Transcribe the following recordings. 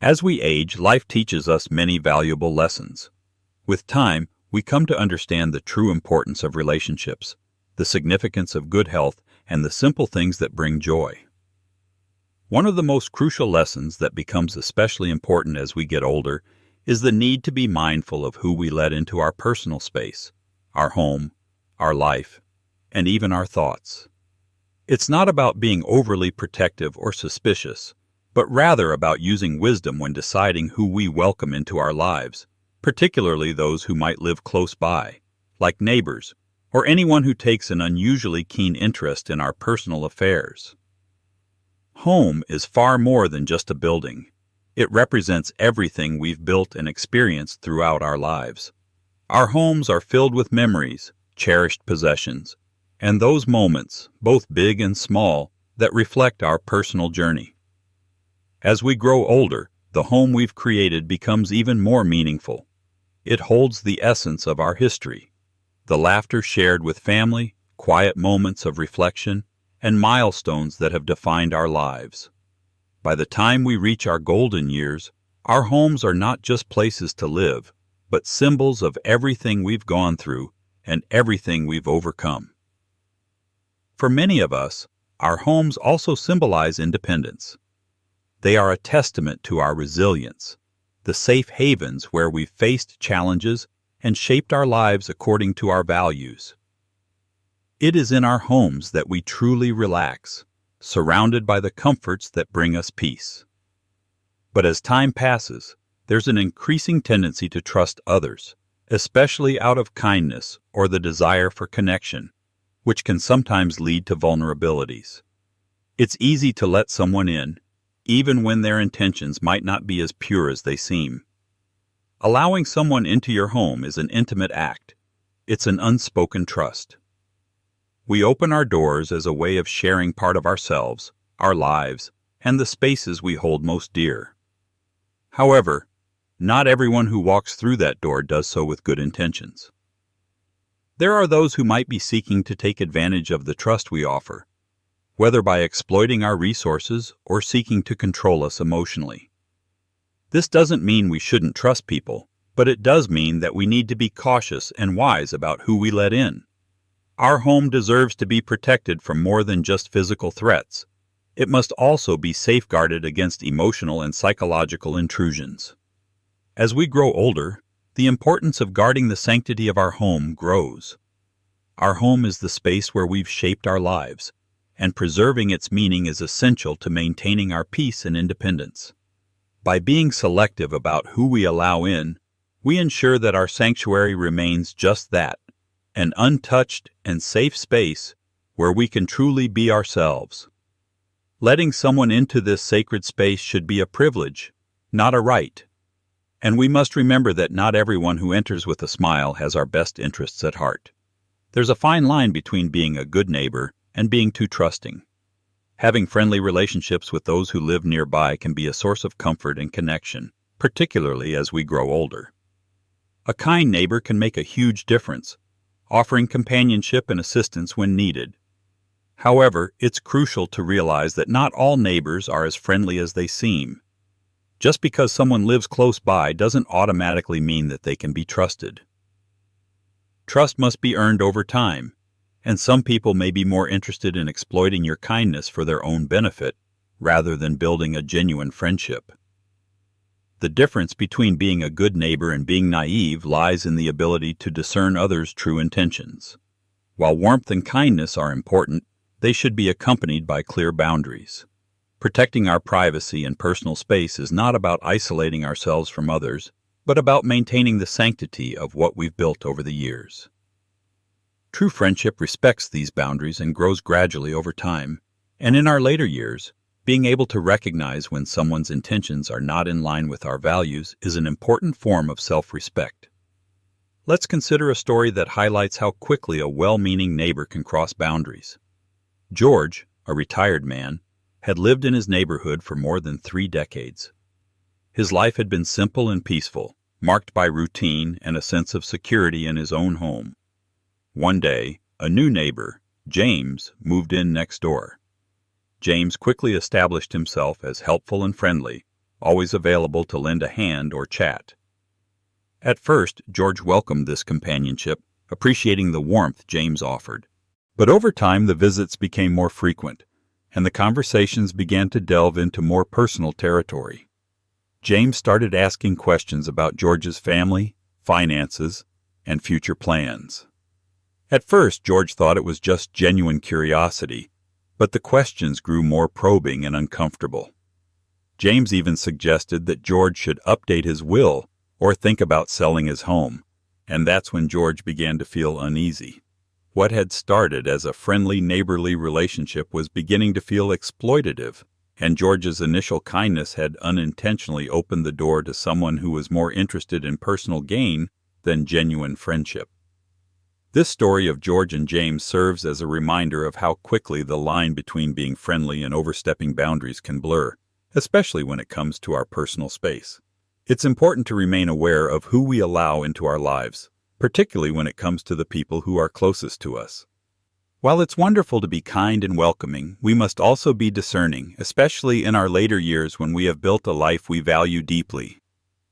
As we age, life teaches us many valuable lessons. With time, we come to understand the true importance of relationships, the significance of good health, and the simple things that bring joy. One of the most crucial lessons that becomes especially important as we get older is the need to be mindful of who we let into our personal space, our home, our life, and even our thoughts. It's not about being overly protective or suspicious, but rather about using wisdom when deciding who we welcome into our lives, particularly those who might live close by, like neighbors, or anyone who takes an unusually keen interest in our personal affairs. Home is far more than just a building. It represents everything we've built and experienced throughout our lives. Our homes are filled with memories, cherished possessions, and those moments, both big and small, that reflect our personal journey. As we grow older, the home we've created becomes even more meaningful. It holds the essence of our history, the laughter shared with family, quiet moments of reflection, and milestones that have defined our lives. By the time we reach our golden years, our homes are not just places to live, but symbols of everything we've gone through and everything we've overcome. For many of us, our homes also symbolize independence. They are a testament to our resilience, the safe havens where we've faced challenges and shaped our lives according to our values. It is in our homes that we truly relax, surrounded by the comforts that bring us peace. But as time passes, there's an increasing tendency to trust others, especially out of kindness or the desire for connection, which can sometimes lead to vulnerabilities. It's easy to let someone in, even when their intentions might not be as pure as they seem. Allowing someone into your home is an intimate act. It's an unspoken trust. We open our doors as a way of sharing part of ourselves, our lives, and the spaces we hold most dear. However, not everyone who walks through that door does so with good intentions. There are those who might be seeking to take advantage of the trust we offer, whether by exploiting our resources or seeking to control us emotionally. This doesn't mean we shouldn't trust people, but it does mean that we need to be cautious and wise about who we let in. Our home deserves to be protected from more than just physical threats. It must also be safeguarded against emotional and psychological intrusions. As we grow older, the importance of guarding the sanctity of our home grows. Our home is the space where we've shaped our lives, and preserving its meaning is essential to maintaining our peace and independence. By being selective about who we allow in, we ensure that our sanctuary remains just that, an untouched and safe space where we can truly be ourselves. Letting someone into this sacred space should be a privilege, not a right. And we must remember that not everyone who enters with a smile has our best interests at heart. There's a fine line between being a good neighbor and being too trusting. Having friendly relationships with those who live nearby can be a source of comfort and connection, particularly as we grow older. A kind neighbor can make a huge difference, offering companionship and assistance when needed. However, it's crucial to realize that not all neighbors are as friendly as they seem. Just because someone lives close by doesn't automatically mean that they can be trusted. Trust must be earned over time, and some people may be more interested in exploiting your kindness for their own benefit rather than building a genuine friendship. The difference between being a good neighbor and being naive lies in the ability to discern others' true intentions. While warmth and kindness are important, they should be accompanied by clear boundaries. Protecting our privacy and personal space is not about isolating ourselves from others, but about maintaining the sanctity of what we've built over the years. True friendship respects these boundaries and grows gradually over time, and in our later years, being able to recognize when someone's intentions are not in line with our values is an important form of self-respect. Let's consider a story that highlights how quickly a well-meaning neighbor can cross boundaries. George, a retired man, had lived in his neighborhood for more than 3 decades. His life had been simple and peaceful, marked by routine and a sense of security in his own home. One day, a new neighbor, James, moved in next door. James quickly established himself as helpful and friendly, always available to lend a hand or chat. At first, George welcomed this companionship, appreciating the warmth James offered. But over time, the visits became more frequent, and the conversations began to delve into more personal territory. James started asking questions about George's family, finances, and future plans. At first, George thought it was just genuine curiosity, but the questions grew more probing and uncomfortable. James even suggested that George should update his will or think about selling his home, and that's when George began to feel uneasy. What had started as a friendly, neighborly relationship was beginning to feel exploitative, and George's initial kindness had unintentionally opened the door to someone who was more interested in personal gain than genuine friendship. This story of George and James serves as a reminder of how quickly the line between being friendly and overstepping boundaries can blur, especially when it comes to our personal space. It's important to remain aware of who we allow into our lives, particularly when it comes to the people who are closest to us. While it's wonderful to be kind and welcoming, we must also be discerning, especially in our later years when we have built a life we value deeply.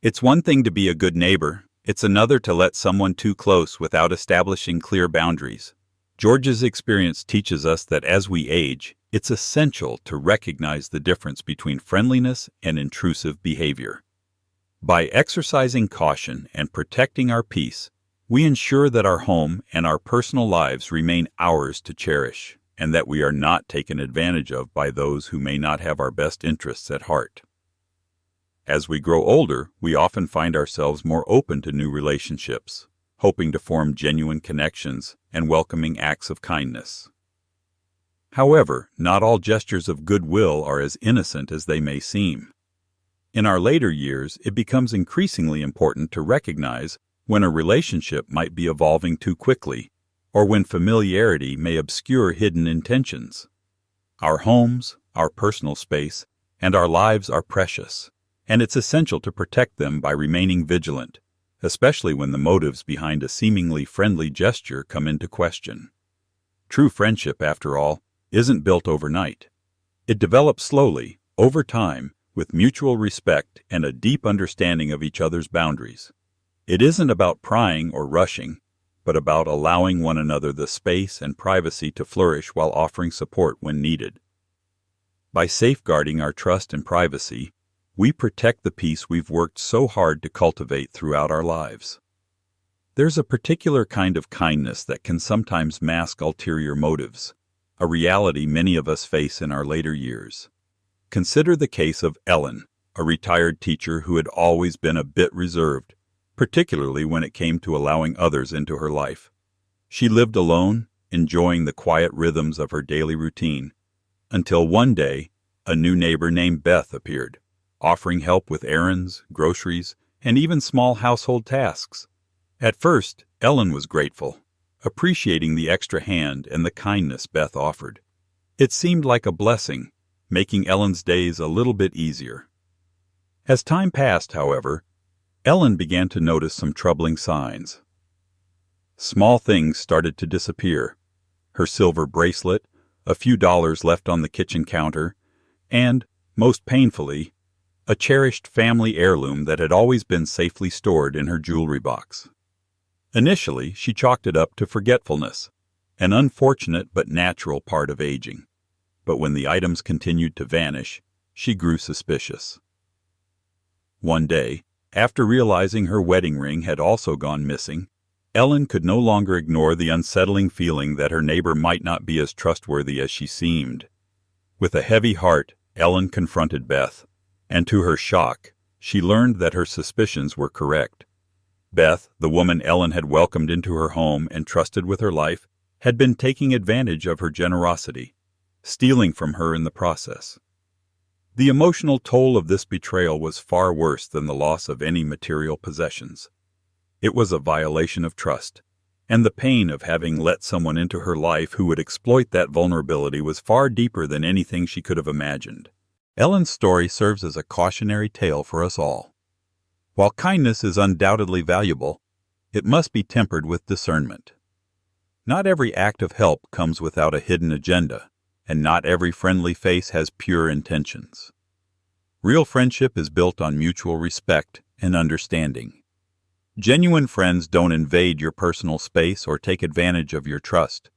It's one thing to be a good neighbor, it's another to let someone too close without establishing clear boundaries. George's experience teaches us that as we age, it's essential to recognize the difference between friendliness and intrusive behavior. By exercising caution and protecting our peace, we ensure that our home and our personal lives remain ours to cherish, and that we are not taken advantage of by those who may not have our best interests at heart. As we grow older, we often find ourselves more open to new relationships, hoping to form genuine connections and welcoming acts of kindness. However, not all gestures of goodwill are as innocent as they may seem. In our later years, it becomes increasingly important to recognize when a relationship might be evolving too quickly, or when familiarity may obscure hidden intentions. Our homes, our personal space, and our lives are precious, and it's essential to protect them by remaining vigilant, especially when the motives behind a seemingly friendly gesture come into question. True friendship, after all, isn't built overnight. It develops slowly, over time, with mutual respect and a deep understanding of each other's boundaries. It isn't about prying or rushing, but about allowing one another the space and privacy to flourish while offering support when needed. By safeguarding our trust and privacy, we protect the peace we've worked so hard to cultivate throughout our lives. There's a particular kind of kindness that can sometimes mask ulterior motives, a reality many of us face in our later years. Consider the case of Ellen, a retired teacher who had always been a bit reserved, particularly when it came to allowing others into her life. She lived alone, enjoying the quiet rhythms of her daily routine, until one day, a new neighbor named Beth appeared, offering help with errands, groceries, and even small household tasks. At first, Ellen was grateful, appreciating the extra hand and the kindness Beth offered. It seemed like a blessing, making Ellen's days a little bit easier. As time passed, however, Ellen began to notice some troubling signs. Small things started to disappear: her silver bracelet, a few dollars left on the kitchen counter, and, most painfully, a cherished family heirloom that had always been safely stored in her jewelry box. Initially, she chalked it up to forgetfulness, an unfortunate but natural part of aging. But when the items continued to vanish, she grew suspicious. One day, after realizing her wedding ring had also gone missing, Ellen could no longer ignore the unsettling feeling that her neighbor might not be as trustworthy as she seemed. With a heavy heart, Ellen confronted Beth, and to her shock, she learned that her suspicions were correct. Beth, the woman Ellen had welcomed into her home and trusted with her life, had been taking advantage of her generosity, stealing from her in the process. The emotional toll of this betrayal was far worse than the loss of any material possessions. It was a violation of trust, and the pain of having let someone into her life who would exploit that vulnerability was far deeper than anything she could have imagined. Ellen's story serves as a cautionary tale for us all. While kindness is undoubtedly valuable, it must be tempered with discernment. Not every act of help comes without a hidden agenda, and not every friendly face has pure intentions. Real friendship is built on mutual respect and understanding. Genuine friends don't invade your personal space or take advantage of your trust.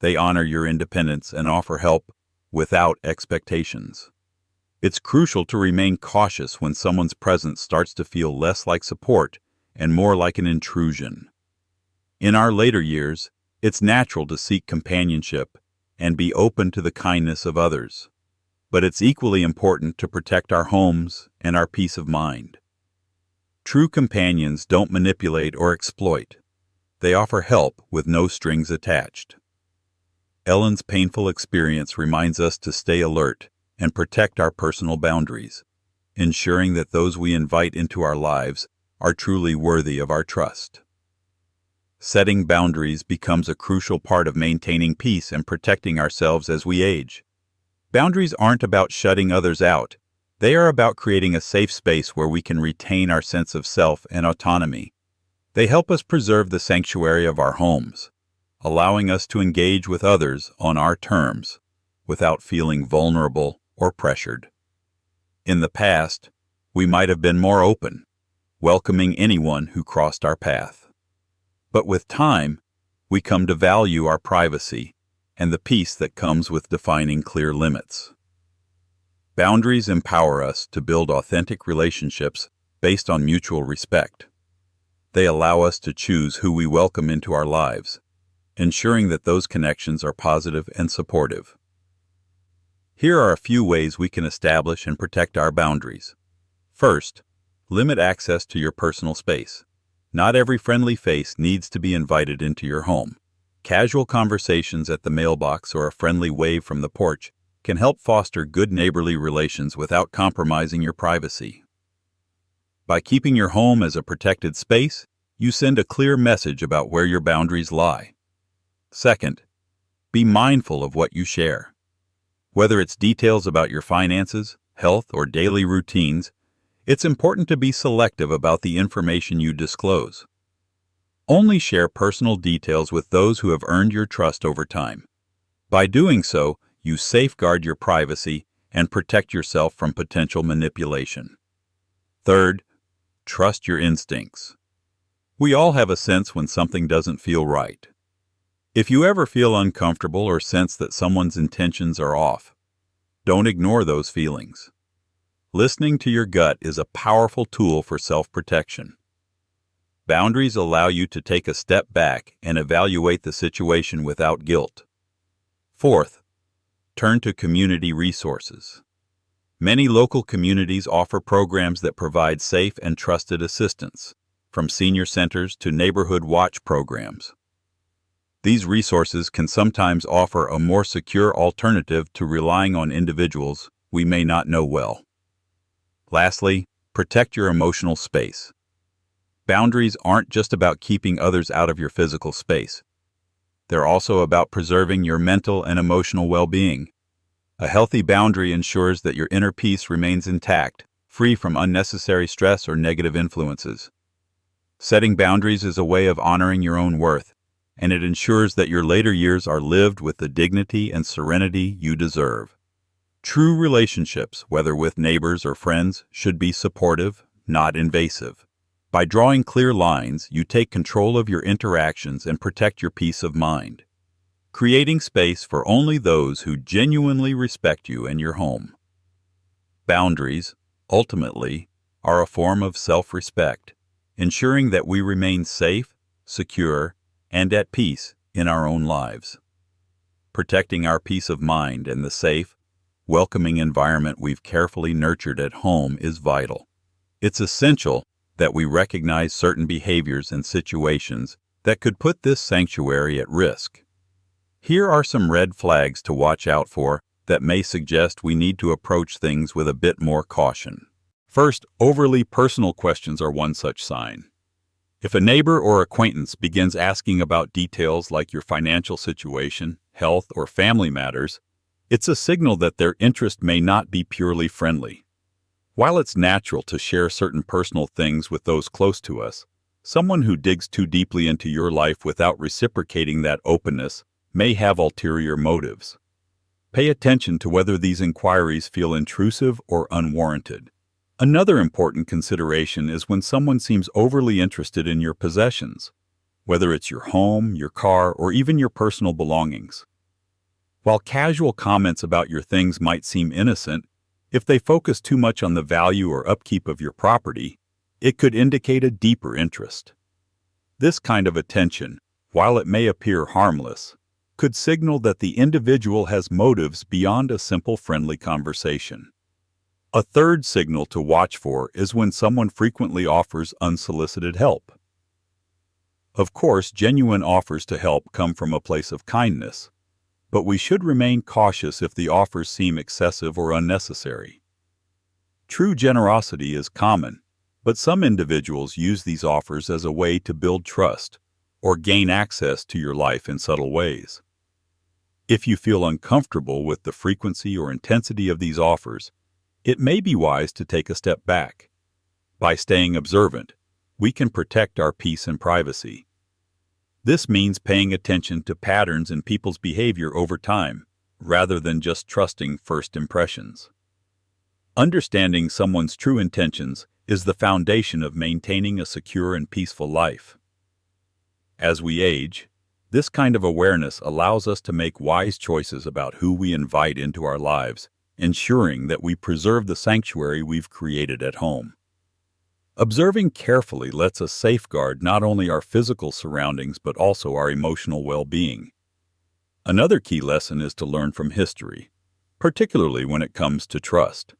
They honor your independence and offer help without expectations. It's crucial to remain cautious when someone's presence starts to feel less like support and more like an intrusion. In our later years, it's natural to seek companionship and be open to the kindness of others. But it's equally important to protect our homes and our peace of mind. True companions don't manipulate or exploit. They offer help with no strings attached. Ellen's painful experience reminds us to stay alert and protect our personal boundaries, ensuring that those we invite into our lives are truly worthy of our trust. Setting boundaries becomes a crucial part of maintaining peace and protecting ourselves as we age. Boundaries aren't about shutting others out. They are about creating a safe space where we can retain our sense of self and autonomy. They help us preserve the sanctuary of our homes, allowing us to engage with others on our terms without feeling vulnerable or pressured. In the past, we might have been more open, welcoming anyone who crossed our path. But with time, we come to value our privacy and the peace that comes with defining clear limits. Boundaries empower us to build authentic relationships based on mutual respect. They allow us to choose who we welcome into our lives, ensuring that those connections are positive and supportive. Here are a few ways we can establish and protect our boundaries. First, limit access to your personal space. Not every friendly face needs to be invited into your home. Casual conversations at the mailbox or a friendly wave from the porch can help foster good neighborly relations without compromising your privacy. By keeping your home as a protected space, you send a clear message about where your boundaries lie. Second, be mindful of what you share. Whether it's details about your finances, health, or daily routines, it's important to be selective about the information you disclose. Only share personal details with those who have earned your trust over time. By doing so, you safeguard your privacy and protect yourself from potential manipulation. Third, trust your instincts. We all have a sense when something doesn't feel right. If you ever feel uncomfortable or sense that someone's intentions are off, don't ignore those feelings. Listening to your gut is a powerful tool for self-protection. Boundaries allow you to take a step back and evaluate the situation without guilt. Fourth, turn to community resources. Many local communities offer programs that provide safe and trusted assistance, from senior centers to neighborhood watch programs. These resources can sometimes offer a more secure alternative to relying on individuals we may not know well. Lastly, protect your emotional space. Boundaries aren't just about keeping others out of your physical space. They're also about preserving your mental and emotional well-being. A healthy boundary ensures that your inner peace remains intact, free from unnecessary stress or negative influences. Setting boundaries is a way of honoring your own worth, and it ensures that your later years are lived with the dignity and serenity you deserve. True relationships, whether with neighbors or friends, should be supportive, not invasive. By drawing clear lines, you take control of your interactions and protect your peace of mind, creating space for only those who genuinely respect you and your home. Boundaries, ultimately, are a form of self-respect, ensuring that we remain safe, secure, and at peace in our own lives. Protecting our peace of mind and the safe, welcoming environment we've carefully nurtured at home is vital. It's essential that we recognize certain behaviors and situations that could put this sanctuary at risk. Here are some red flags to watch out for that may suggest we need to approach things with a bit more caution. First, overly personal questions are one such sign. If a neighbor or acquaintance begins asking about details like your financial situation, health, or family matters, it's a signal that their interest may not be purely friendly. While it's natural to share certain personal things with those close to us, someone who digs too deeply into your life without reciprocating that openness may have ulterior motives. Pay attention to whether these inquiries feel intrusive or unwarranted. Another important consideration is when someone seems overly interested in your possessions, whether it's your home, your car, or even your personal belongings. While casual comments about your things might seem innocent, if they focus too much on the value or upkeep of your property, it could indicate a deeper interest. This kind of attention, while it may appear harmless, could signal that the individual has motives beyond a simple friendly conversation. A third signal to watch for is when someone frequently offers unsolicited help. Of course, genuine offers to help come from a place of kindness, but we should remain cautious if the offers seem excessive or unnecessary. True generosity is common, but some individuals use these offers as a way to build trust or gain access to your life in subtle ways. If you feel uncomfortable with the frequency or intensity of these offers, it may be wise to take a step back. By staying observant, we can protect our peace and privacy. This means paying attention to patterns in people's behavior over time, rather than just trusting first impressions. Understanding someone's true intentions is the foundation of maintaining a secure and peaceful life. As we age, this kind of awareness allows us to make wise choices about who we invite into our lives, ensuring that we preserve the sanctuary we've created at home. Observing carefully lets us safeguard not only our physical surroundings but also our emotional well-being. Another key lesson is to learn from history, particularly when it comes to trust.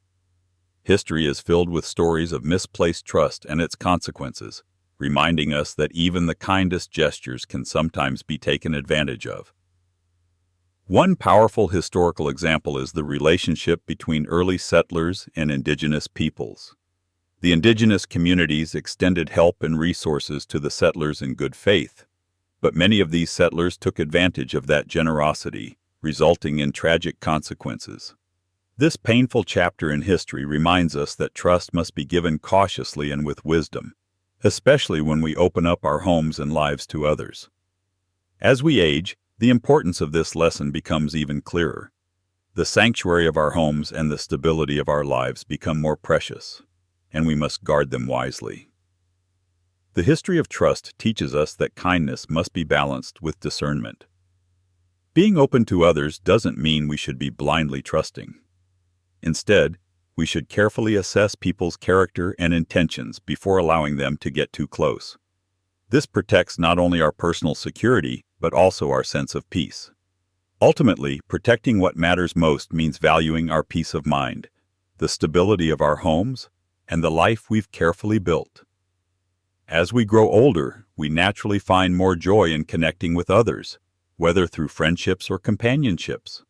History is filled with stories of misplaced trust and its consequences, reminding us that even the kindest gestures can sometimes be taken advantage of. One powerful historical example is the relationship between early settlers and indigenous peoples. The indigenous communities extended help and resources to the settlers in good faith, but many of these settlers took advantage of that generosity, resulting in tragic consequences. This painful chapter in history reminds us that trust must be given cautiously and with wisdom, especially when we open up our homes and lives to others. As we age, the importance of this lesson becomes even clearer. The sanctuary of our homes and the stability of our lives become more precious, and we must guard them wisely. The history of trust teaches us that kindness must be balanced with discernment. Being open to others doesn't mean we should be blindly trusting. Instead, we should carefully assess people's character and intentions before allowing them to get too close. This protects not only our personal security, but also our sense of peace. Ultimately, protecting what matters most means valuing our peace of mind, the stability of our homes, and the life we've carefully built. As we grow older, we naturally find more joy in connecting with others, whether through friendships or companionships.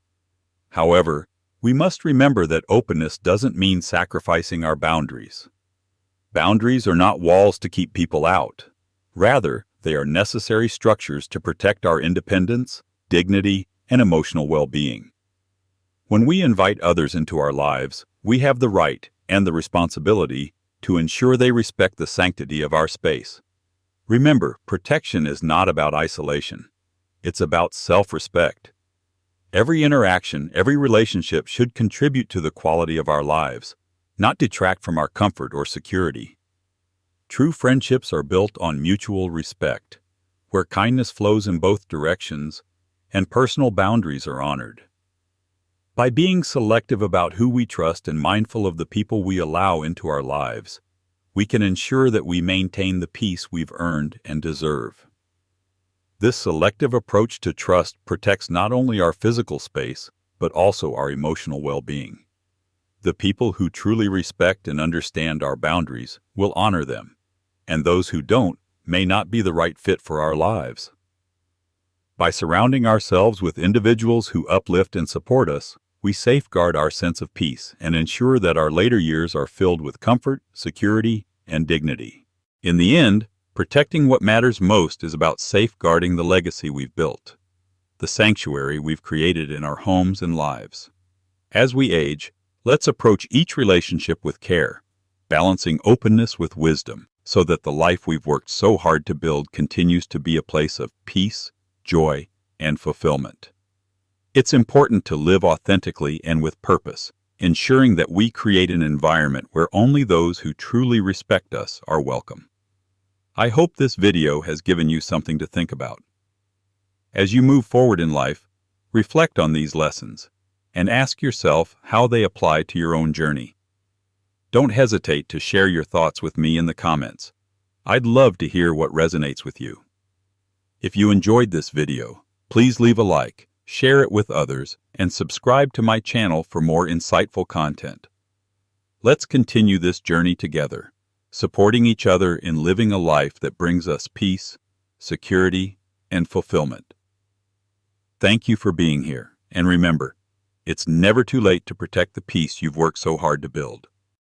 However, we must remember that openness doesn't mean sacrificing our boundaries. Boundaries are not walls to keep people out. Rather, they are necessary structures to protect our independence, dignity, and emotional well-being. When we invite others into our lives, we have the right and the responsibility to ensure they respect the sanctity of our space. Remember, protection is not about isolation. It's about self-respect. Every interaction, every relationship should contribute to the quality of our lives, not detract from our comfort or security. True friendships are built on mutual respect, where kindness flows in both directions and personal boundaries are honored. By being selective about who we trust and mindful of the people we allow into our lives, we can ensure that we maintain the peace we've earned and deserve. This selective approach to trust protects not only our physical space, but also our emotional well-being. The people who truly respect and understand our boundaries will honor them, and those who don't may not be the right fit for our lives. By surrounding ourselves with individuals who uplift and support us, we safeguard our sense of peace and ensure that our later years are filled with comfort, security, and dignity. In the end, protecting what matters most is about safeguarding the legacy we've built, the sanctuary we've created in our homes and lives. As we age, let's approach each relationship with care, balancing openness with wisdom, so that the life we've worked so hard to build continues to be a place of peace, joy, and fulfillment. It's important to live authentically and with purpose, ensuring that we create an environment where only those who truly respect us are welcome. I hope this video has given you something to think about. As you move forward in life, reflect on these lessons and ask yourself how they apply to your own journey. Don't hesitate to share your thoughts with me in the comments. I'd love to hear what resonates with you. If you enjoyed this video, please leave a like, share it with others, and subscribe to my channel for more insightful content. Let's continue this journey together, supporting each other in living a life that brings us peace, security, and fulfillment. Thank you for being here, and remember, it's never too late to protect the peace you've worked so hard to build.